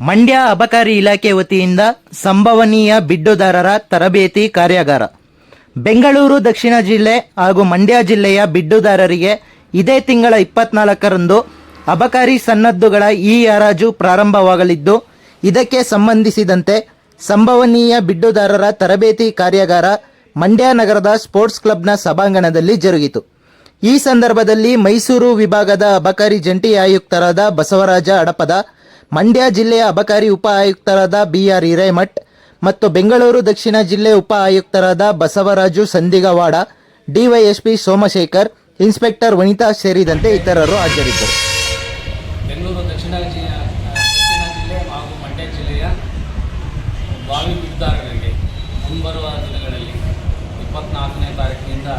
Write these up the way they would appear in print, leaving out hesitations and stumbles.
ಮಂಡ್ಯ ಅಬಕಾರಿ ಇಲಾಖೆ ವತಿಯಿಂದ ಸಂಭವನೀಯ ಬಿಡ್ಡುದಾರರ ತರಬೇತಿ ಕಾರ್ಯಾಗಾರ. ಬೆಂಗಳೂರು ದಕ್ಷಿಣ ಜಿಲ್ಲೆ ಹಾಗೂ ಮಂಡ್ಯ ಜಿಲ್ಲೆಯ ಬಿಡ್ಡುದಾರರಿಗೆ ಇದೇ ತಿಂಗಳ 24ರಂದು ಅಬಕಾರಿ ಸನ್ನದ್ದುಗಳ ಹರಾಜು ಪ್ರಾರಂಭವಾಗಲಿದ್ದು, ಇದಕ್ಕೆ ಸಂಬಂಧಿಸಿದಂತೆ ಸಂಭವನೀಯ ಬಿಡ್ಡುದಾರರ ತರಬೇತಿ ಕಾರ್ಯಾಗಾರ ಮಂಡ್ಯ ನಗರದ ಸ್ಪೋರ್ಟ್ಸ್ ಕ್ಲಬ್ನ ಸಭಾಂಗಣದಲ್ಲಿ ಜರುಗಿತು. ಈ ಸಂದರ್ಭದಲ್ಲಿ ಮೈಸೂರು ವಿಭಾಗದ ಅಬಕಾರಿ ಜಂಟಿ ಆಯುಕ್ತರಾದ ಬಸವರಾಜ ಅಡಪದ, ಮಂಡ್ಯ ಜಿಲ್ಲೆಯ ಅಬಕಾರಿ ಉಪ ಆಯುಕ್ತರಾದ BR ಹಿರೇಮಠ್ ಮತ್ತು ಬೆಂಗಳೂರು ದಕ್ಷಿಣ ಜಿಲ್ಲೆ ಉಪ ಆಯುಕ್ತರಾದ ಬಸವರಾಜು ಸಂದಿಗವಾಡ, DYSP ಸೋಮಶೇಖರ್, ಇನ್ಸ್ಪೆಕ್ಟರ್ ವನಿತಾ ಸೇರಿದಂತೆ ಇತರರು ಹಾಜರಿದ್ದರು. ಬೆಂಗಳೂರು ದಕ್ಷಿಣ ಜಿಲ್ಲೆ ಹಾಗೂ ಮಂಡ್ಯ ಜಿಲ್ಲೆಯ ಬಾವಿ ಬಿಡ್ದಾರರಿಗೆ ಮುಂಬರುವ ದಿನಗಳಲ್ಲಿ 24ನೇ ತಾರೀಕಿನಿಂದ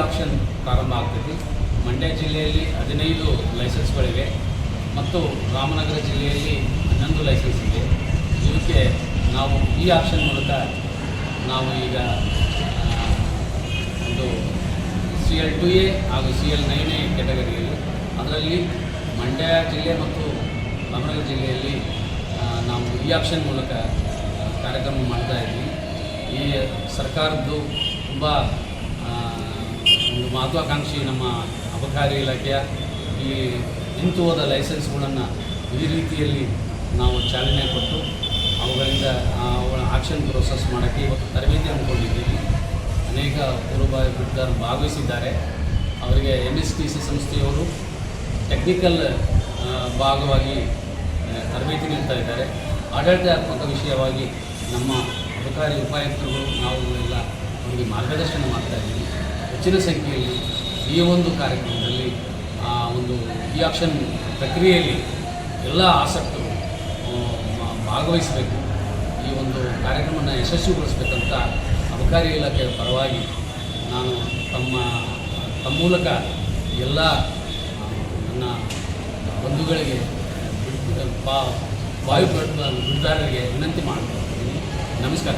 ಆಕ್ಷನ್ ಪ್ರಾರಂಭ ಆಗ್ತದೆ. ಮಂಡ್ಯ ಜಿಲ್ಲೆಯಲ್ಲಿ 15 ಲೈಸೆನ್ಸ್ಗಳಿವೆ ಮತ್ತು ರಾಮನಗರ ಜಿಲ್ಲೆಯಲ್ಲಿ 11 ಲೈಸೆನ್ಸ್ ಇದೆ. ಇದಕ್ಕೆ ನಾವು ಆಕ್ಷನ್ ಮೂಲಕ ನಾವು ಈಗ ಒಂದು CL2A ಹಾಗೂ CL9A ಕ್ಯಾಟಗರಿಯಲ್ಲಿ, ಅದರಲ್ಲಿ ಮಂಡ್ಯ ಜಿಲ್ಲೆ ಮತ್ತು ರಾಮನಗರ ಜಿಲ್ಲೆಯಲ್ಲಿ ನಾವು ಆಕ್ಷನ್ ಮೂಲಕ ಕಾರ್ಯಕ್ರಮ ಮಾಡ್ತಾ ಇದ್ವಿ. ಈ ಸರ್ಕಾರದ್ದು ತುಂಬ ಒಂದು ಮಹತ್ವಾಕಾಂಕ್ಷಿ ನಮ್ಮ ಅಬಕಾರಿ ಇಲಾಖೆಯ ಈ ನಿಂತು ಹೋದ ಲೈಸೆನ್ಸ್ಗಳನ್ನು ಈ ರೀತಿಯಲ್ಲಿ ನಾವು ಚಾಲನೆ ಕೊಟ್ಟು ಅವುಗಳಿಂದ ಅವುಗಳ ಆಕ್ಷನ್ ಪ್ರೋಸೆಸ್ ಮಾಡೋಕ್ಕೆ ಇವತ್ತು ತರಬೇತಿ ಅಂದ್ಕೊಂಡಿದ್ದೀವಿ. ಅನೇಕ ಪೂರ್ವಭಾವಿ ಬಿಡ್ದಾರರು ಭಾಗವಹಿಸಿದ್ದಾರೆ. ಅವರಿಗೆ MSTC ಸಂಸ್ಥೆಯವರು ಟೆಕ್ನಿಕಲ್ ಭಾಗವಾಗಿ ತರಬೇತಿ ನೀಡ್ತಾ ಇದ್ದಾರೆ. ಆಡಳಿತಾತ್ಮಕ ವಿಷಯವಾಗಿ ನಮ್ಮ ಅಬಕಾರಿ ಉಪಾಯುಕ್ತರುಗಳು ನಾವು ಎಲ್ಲ ಅವರಿಗೆ ಮಾರ್ಗದರ್ಶನ ಮಾಡ್ತಾ ಇದ್ದೀವಿ. ಹೆಚ್ಚಿನ ಸಂಖ್ಯೆಯಲ್ಲಿ ಈ ಒಂದು ಕಾರ್ಯಕ್ರಮದಲ್ಲಿ ಒಂದು ಆಕ್ಷನ್ ಪ್ರಕ್ರಿಯೆಯಲ್ಲಿ ಎಲ್ಲ ಆಸಕ್ತರು ಭಾಗವಹಿಸಬೇಕು. ಈ ಒಂದು ಕಾರ್ಯಕ್ರಮವನ್ನು ಯಶಸ್ವಿಗೊಳಿಸಬೇಕಂತ ಅಬಕಾರಿ ಇಲಾಖೆಯ ಪರವಾಗಿ ನಾನು ತಮ್ಮ ಮೂಲಕ ಎಲ್ಲ ನನ್ನ ಬಂಧುಗಳಿಗೆ ಬಾವಿ ಬಿಡ್ದಾರರಿಗೆ ವಿನಂತಿ ಮಾಡ್ತೀನಿ. ನಮಸ್ಕಾರ.